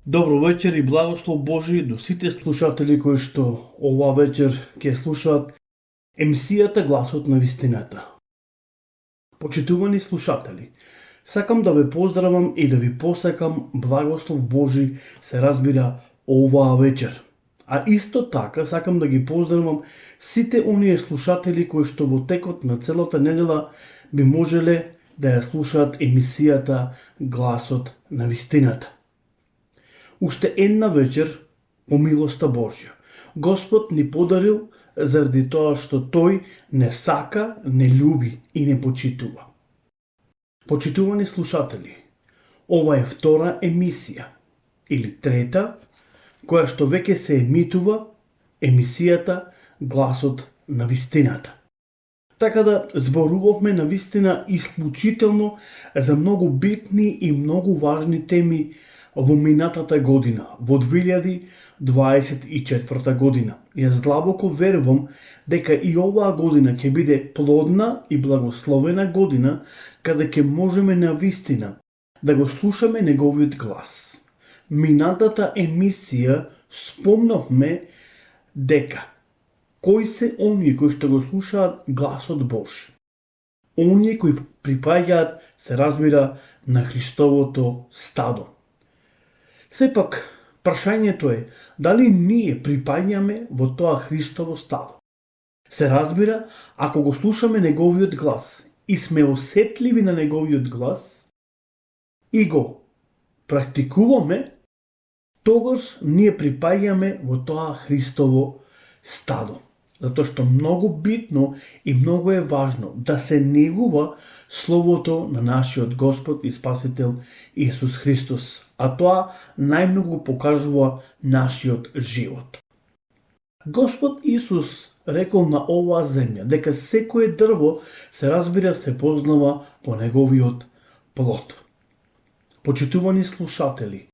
Добро вечер и благослов Божи до сите слушатели кои што оваа вечер ќе слушаат емисијата Гласот на вистината. Почитувани слушатели, сакам да ве поздравам и да ви посакам благослов Божи, се разбира, оваа вечер. А исто така сакам да ги поздравам сите оние слушатели кои што во текот на целата недела би можеле да ја слушаат емисијата Гласот на вистината. Уште една вечер, по милоста Божја, Господ ни подарил заради тоа што Тој не сака, не љуби и не почитува. Почитувани слушатели, ова е втора емисија, или трета, која што веќе се емитува, емисијата Гласот на вистината. Така да зборувавме на вистина исклучително за многу битни и многу важни теми во минатата година, во 2024 година. Јас длабоко верувам дека и оваа година ќе биде плодна и благословена година, каде ќе можеме на вистина да го слушаме неговиот глас. Минатата емисија спомнавме дека кои се оние кои што го слушаат гласот Божи? Оние кои припаѓаат, се разбира, на Христовото стадо. Сепак, прашањето е, дали ние припаѓаме во тоа Христово стадо? Се разбира, ако го слушаме неговиот глас и сме осетливи на неговиот глас и го практикуваме, тогаш ние припаѓаме во тоа Христово стадо. Затоа што многу битно и многу е важно да се негува Словото на нашиот Господ и Спасител Исус Христос, а тоа најмногу покажува нашиот живот. Господ Исус рекол на оваа земја дека секое дрво, се разбира, се познава по неговиот плод. Почитувани слушатели,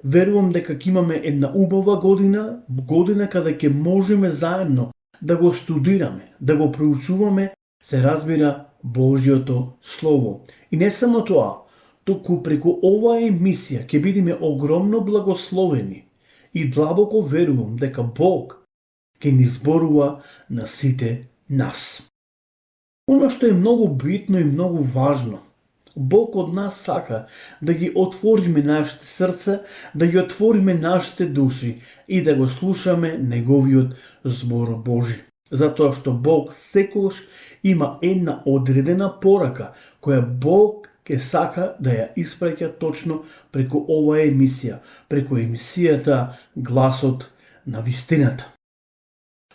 верувам дека ќе имаме една убава година каде ќе можеме заедно да го студираме, да го проучуваме, се разбира, Божјото Слово. И не само тоа, туку преку оваа емисија ќе бидеме огромно благословени и длабоко верувам дека Бог ќе ни зборува на сите нас. Оно што е многу битно и многу важно, Бог од нас сака да ги отвориме нашите срца, да ги отвориме нашите души и да го слушаме неговиот збор Божи. Затоа што Бог секогаш има една одредена порака која Бог ќе сака да ја испраќа точно преку оваа емисија, преку емисијата Гласот на вистината.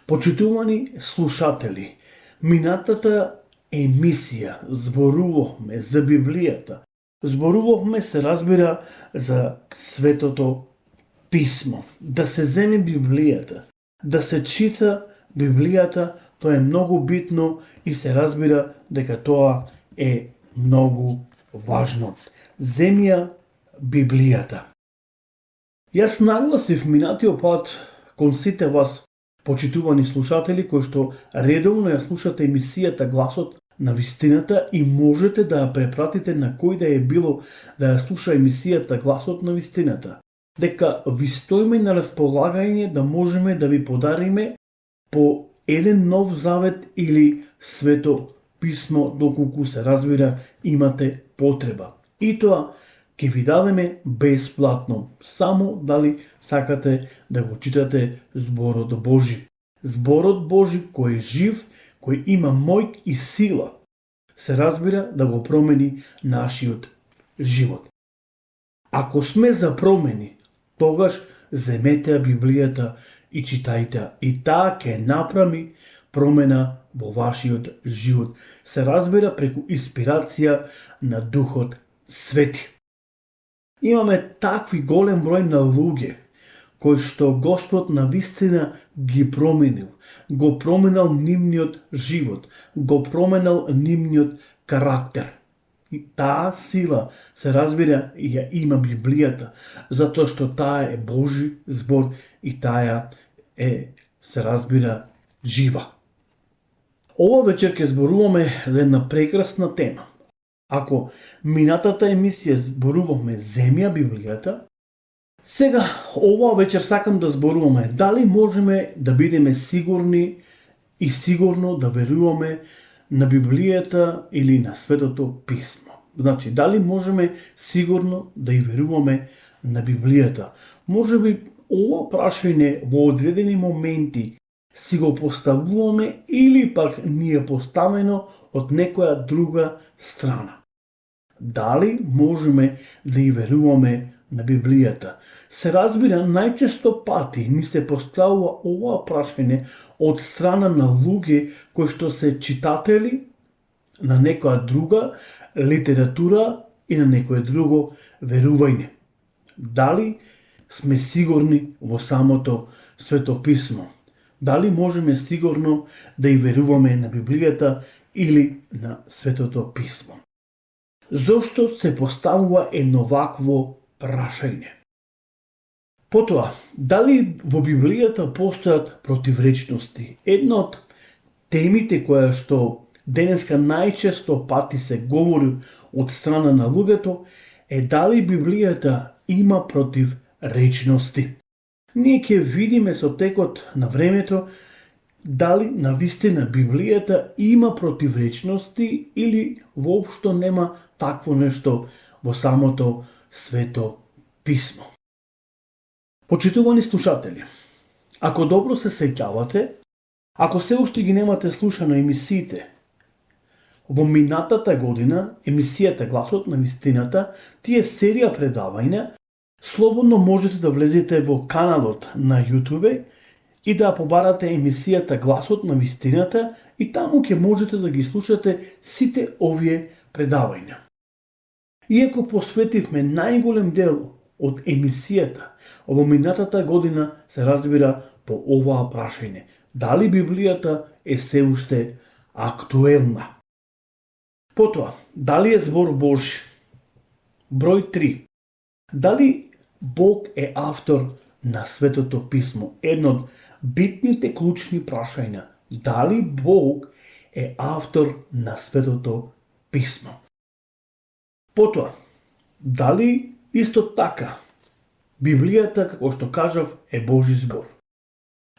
Почитувани слушатели, минатата емисија зборувавме за Библијата. Зборувавме, се разбира, за Светото Писмо. Да се земе Библијата, да се чита Библијата, тоа е многу битно и се разбира дека тоа е многу важно. Земја Библијата. Јас нагласив минатиот пат кон сите вас, почитувани слушатели, кои што редовно ја слушате емисијата Гласот на вистината и можете да ја препратите на кој да е било да ја слуша емисијата Гласот на вистината, дека ви стоиме на располагање да можеме да ви подариме по еден Нов Завет или Свето Писмо, доколку се разбира имате потреба. И тоа ќе ви дадеме бесплатно, само дали сакате да го читате зборот Божи. Зборот Божи кој е жив, кој има моќ и сила, се разбира да го промени нашиот живот. Ако сме за промени, тогаш земете Библијата и читајте, и таа ќе направи промена во вашиот живот. Се разбира преку инспирација на Духот Свети. Имаме такви голем број на луѓе кои што Господ на вистина ги променил, го променал нивниот живот, го променал нивниот карактер. И таа сила, се разбира, ја има Библијата, затоа што таа е Божи збор и таа е, се разбира, жива. Ова вечер ќе зборуваме за една прекрасна тема. Ако минатата емисија зборувавме земја Библијата, Сега, оваа вечер сакам да зборуваме дали можеме да бидеме сигурни и сигурно да веруваме на Библијата или на Светото Писмо. Значи, дали можеме сигурно да и веруваме на Библијата? Може би ова прашање во одредени моменти си го поставуваме или пак ни е поставено од некоја друга страна. Дали можеме да и веруваме на Библијата? Се разбира, најчесто пати ни се поставува ова прашање од страна на луѓе кои што се читатели на некоја друга литература и на некое друго верување. Дали сме сигурни во самото Свето Писмо? Дали можеме сигурно да и веруваме на Библијата или на Светото Писмо? Зошто се поставува едно вакво прашање? Потоа, дали во Библијата постојат противречности? Една од темите која што денеска најчесто пати се говори од страна на луѓето е дали Библијата има противречности. Ние ќе видиме со текот на времето дали навистина Библијата има противречности или воопшто нема такво нешто во самото Свето Писмо. Почитувани слушатели, ако добро се сеќавате, ако се уште ги немате слушано емисиите, во минатата година емисијата Гласот на вистината, тие серија предавања, слободно можете да влезете во каналот на YouTube и да побарате емисијата Гласот на вистината и таму ќе можете да ги слушате сите овие предавања. Иако посветивме најголем дел од емисијата во минатата година, се разбира по оваа прашање, дали Библијата е се уште актуелна? Потоа, дали е збор Божи? Број 3. Дали Бог е автор на Светото Писмо? Едно од битните клучни прашања. Дали Бог е автор на Светото Писмо? Потоа, дали исто така Библијата, како што кажав, е Божи збор?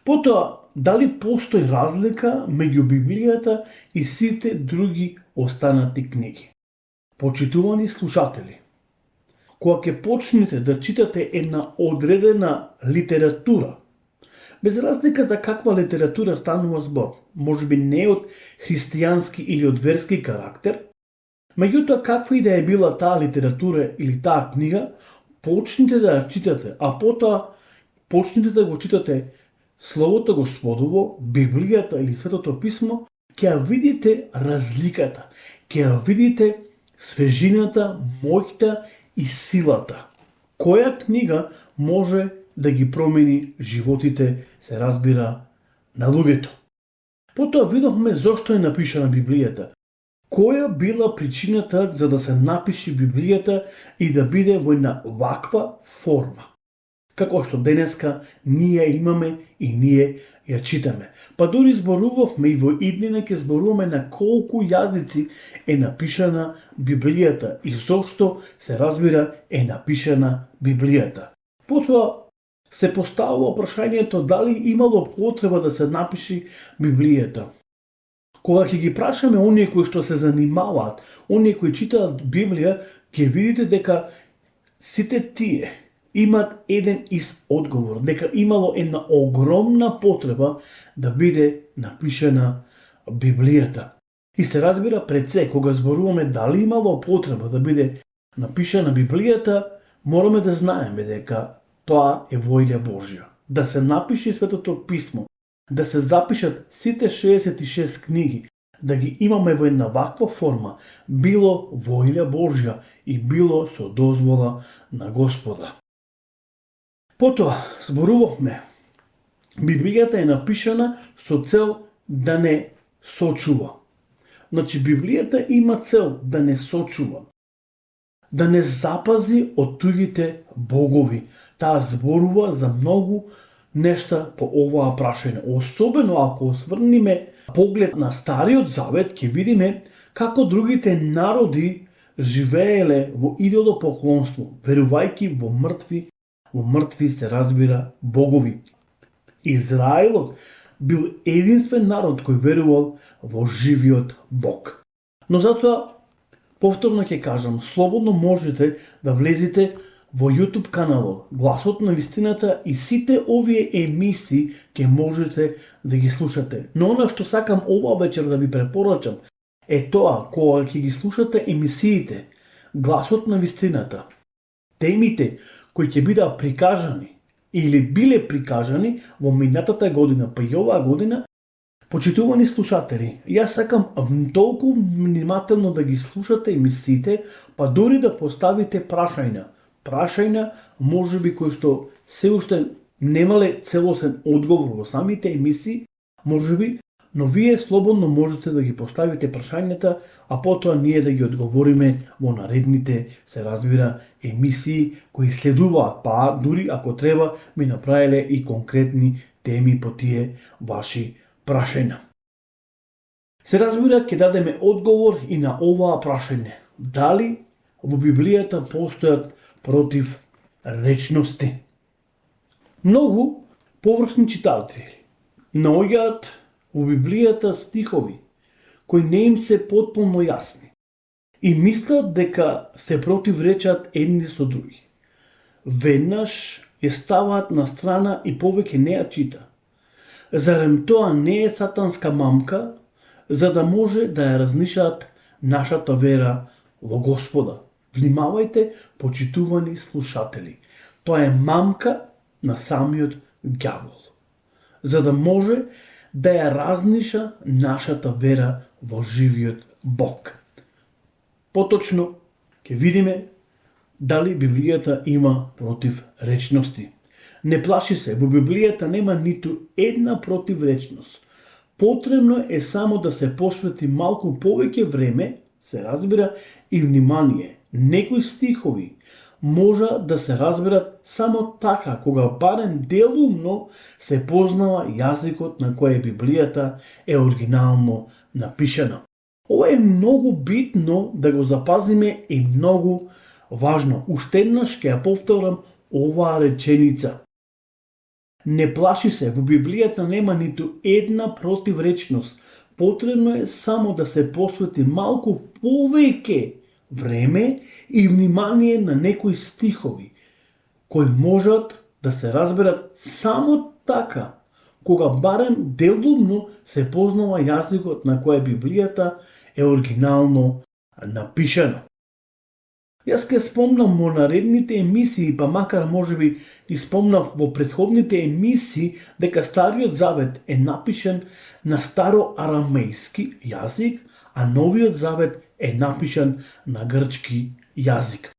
Потоа, дали постои разлика меѓу Библијата и сите други останати книги? Почитувани слушатели, кога ќе почнете да читате една одредена литература, без разлика за каква литература станува збор, можеби не од христијански или од верски карактер, меѓутоа каква и да е била таа литература или таа книга, почнете да ја читате, а потоа почнете да го читате Словото Господово, Библијата или Светото Писмо, ќе ја видите разликата, ќе ја видите свежината, моќта и силата. Која книга може да ги промени животите, се разбира, на луѓето? Потоа видовме зошто е напишана Библијата. Која била причината за да се напише Библијата и да биде во една ваква форма? Како што денеска ние имаме и ние ја читаме. Па дури зборувавме и во иднина ќе зборуваме на колку јазици е напишана Библијата и зошто, се разбира, е напишана Библијата. Потоа се поставува прашањето дали имало потреба да се напише Библијата. Кога ќе ги прашаме оние кои што се занимаваат, оние кои читаат Библија, ќе видите дека сите тие имат еден ист одговор, дека имало една огромна потреба да биде напишана Библијата. И се разбира пред се, кога зборуваме дали имало потреба да биде напишана Библијата, мораме да знаеме дека тоа е воља Божја. Да се напише Светото Писмо, да се запишат сите 66 книги, да ги имаме во една ваква форма, било воља Божја и било со дозвола на Господа. Потоа, зборувавме, Библијата е напишана со цел да не сочува. Значи, Библијата има цел да не сочува, да не запази од туѓите богови. Таа зборува за многу нешта по оваа прашање. Особено ако осврниме поглед на Стариот Завет, ќе видиме како другите народи живееле во идолопоклонство, верувајќи во мртви во мртви се разбира богови. Израелот бил единствен народ кој верувал во живиот Бог. Но затоа, повторно ќе кажам, слободно можете да влезете во YouTube каналот Гласот на вистината и сите овие емисии ќе можете да ги слушате. Но она што сакам ова вечер да ви препорачам е тоа, кога ќе ги слушате емисиите Гласот на вистината, темите кои ќе бидат прикажани или биле прикажани во минатата година, па и оваа година, почитувани слушатели, јас сакам толку внимателно да ги слушате емисиите, па дури да поставите прашања можеби кои што се уште немале целосен одговор во самите емисии, можеби, но вие слободно можете да ги поставите прашањата, а потоа ние да ги одговориме во наредните, се разбира, емисии кои следуваат, па дури ако треба ми направиле и конкретни теми по тие ваши прашања. Се разбира, ќе дадеме одговор и на оваа прашање. Дали во Библијата постојат противречности? Многу површни читатели наоѓаат во Библијата стихови кои не им се потполно јасни и мислат дека се противречат едни со други. Веднаш ја ставаат на страна и повеќе не ја чита. Зарем тоа не е сатанска мамка, за да може да ја разнишаат нашата вера во Господа? Внимавајте, почитувани слушатели. Тоа е мамка на самиот ѓавол, за да може да ја разниша нашата вера во живиот Бог. Поточно ќе видиме дали Библијата има противречности. Не плаши се, во Библијата нема ниту една противречност. Потребно е само да се посвети малку повеќе време, се разбира, и внимание. Некои стихови можа да се разберат само така, кога барем делумно се познава јазикот на кој Библијата е оригинално напишана. Ова е многу битно да го запазиме и многу важно. Уште еднаш ќе ја повторам оваа реченица. Не плаши се, во Библијата нема ниту една противречност. Потребно е само да се посвети малку повеќе време и внимание на некои стихови, кои можат да се разберат само така, кога барем делумно се познава јазикот на кој Библијата е оригинално напишана. Јас ке спомнам во наредните емисии, па макар можеби и спомнав во претходните емисии, дека Стариот Завет е напишан на староарамејски јазик, а Новиот Завет е напишан на грчки јазик.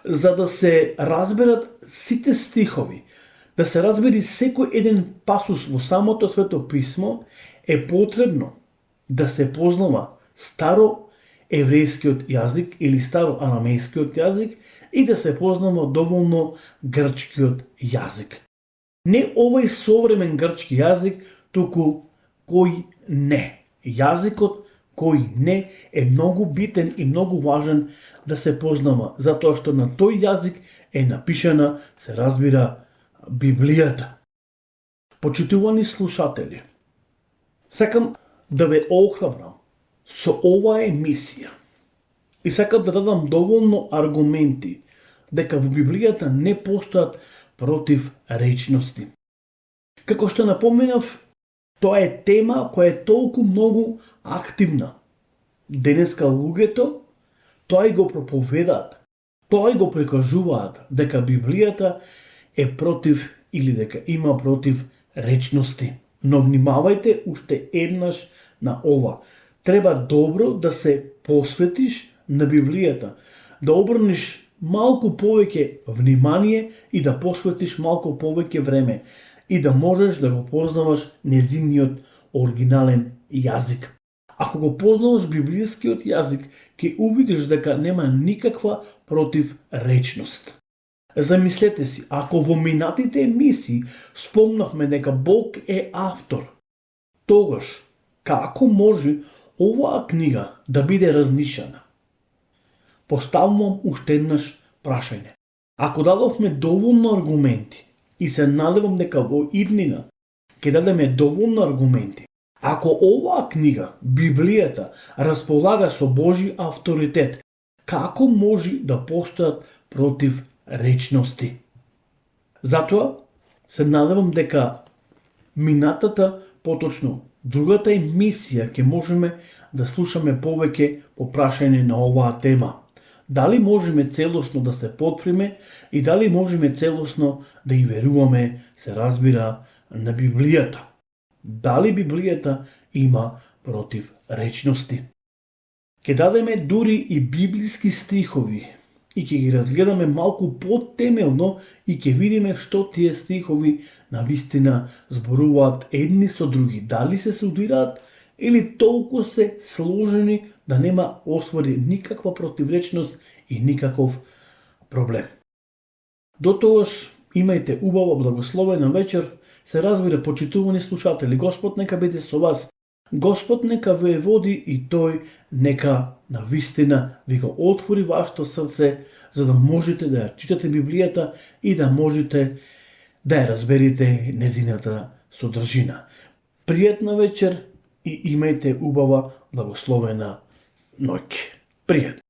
За да се разберат сите стихови, да се разбери секој еден пасус во самото Свето Писмо, е потребно да се познава староеврејскиот јазик или староарамејскиот јазик и да се познава доволно грчкиот јазик. Не овој современ грчки јазик, туку кој не. Јазикот кој не е многу битен и многу важен да се познава, затоа што на тој јазик е напишана, се разбира, Библијата. Почитувани слушатели, сакам да ве охрабрам со оваа емисија и сакам да дадам доволно аргументи дека во Библијата не постојат противречности. Како што напоменав, тоа е тема која е толку многу активна. Денеска луѓето тоа и го проповедаат, тоа и го прикажуваат дека Библијата е против или дека има против речности. Но внимавајте уште еднаш на ова. Треба добро да се посветиш на Библијата, да обрнеш малку повеќе внимание и да посветиш малку повеќе време и да можеш да го познаваш незиниот оригинален јазик. Ако го познаваш библискиот јазик, ќе увидиш дека нема никаква противречност. Замислете си, ако во минатите емисии спомнавме дека Бог е автор, тогаш како може оваа книга да биде разнишана? Поставувам уште еднаш прашање. Ако дадовме доволно аргументи и се надевам дека во иднина ќе дадеме доволно аргументи, ако оваа книга, Библијата, располага со Божи авторитет, како може да постојат против речности? Затоа се надевам дека минатата, поточно другата емисија, ќе можеме да слушаме повеќе по прашање на оваа тема. Дали можеме целосно да се потприме и дали можеме целосно да и веруваме, се разбира, на Библијата. Дали Библијата има против речности? Ке дадеме дури и библиски стихови и ќе ги разгледаме малку потемелно и ќе видиме што тие стихови навистина зборуваат едни со други. Дали се судираат или толку се сложени да нема освори никаква противречност и никаков проблем. Дотогаш имајте убава благословена вечер, се разбира почитувани слушатели. Господ нека биде со вас. Господ нека ве води и тој нека навистина ви го отвори вашето срце за да можете да ја читате Библијата и да можете да ја разберете незината содржина. Пријатна вечер и имајте убава благословена ноќ. Пријатно.